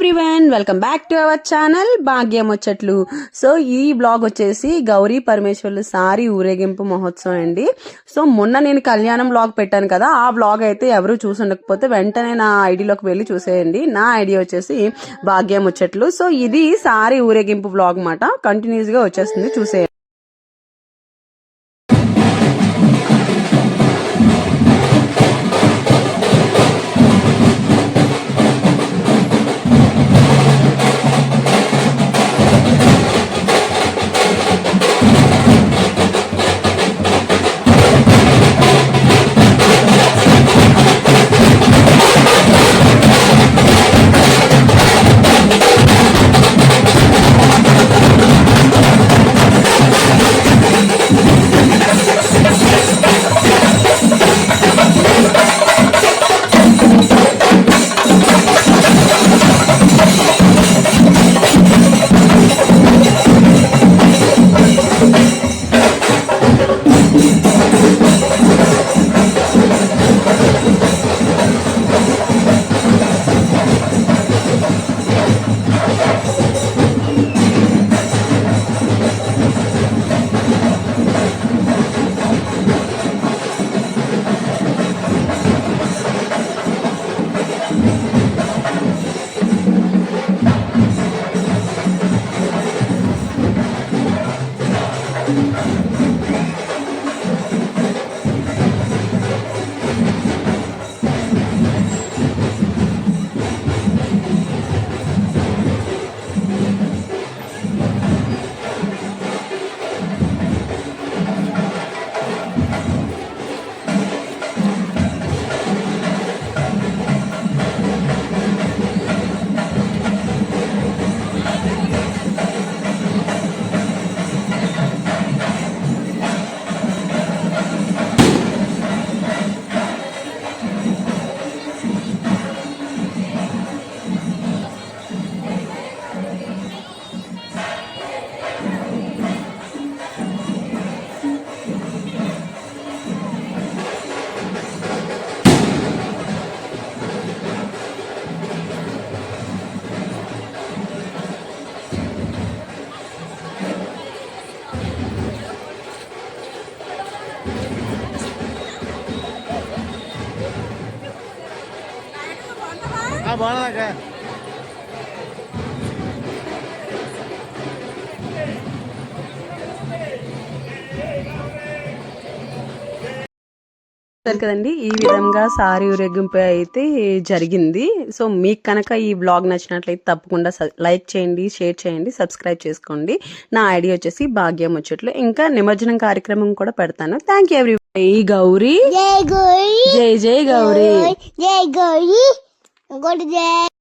Everyone, welcome back to our channel భాగ్యం ముచ్చట్లు. So ఈ బ్లాగ్ వచ్చేసి గౌరీ పరమేశ్వర్లు సారీ ఊరేగింపు మహోత్సవం అండి. సో మొన్న నేను కళ్యాణం బ్లాగ్ పెట్టాను కదా, ఆ బ్లాగ్ అయితే ఎవరు చూసుండకపోతే వెంటనే నా ఐడిలోకి వెళ్ళి చూసేయండి. నా ఐడియా వచ్చేసి భాగ్యం ముచ్చట్లు. సో ఇది సారీ ఊరేగింపు బ్లాగ్ మాట, కంటిన్యూస్ గా వచ్చేస్తుంది, చూసేయండి. కదండి, ఈ విధంగా సారీ ఊరేగింపు అయితే జరిగింది. సో మీకు కనుక ఈ బ్లాగ్ నచ్చినట్లయితే తప్పకుండా లైక్ చేయండి, షేర్ చేయండి, సబ్స్క్రైబ్ చేసుకోండి. నా ఐడియా వచ్చేసి భాగ్యం ముచ్చట్లు. ఇంకా నిమజ్జనం కార్యక్రమం కూడా పెడతాను. Thank you every. జై గౌరీ, జై జై గౌరీ, జై గౌరీ.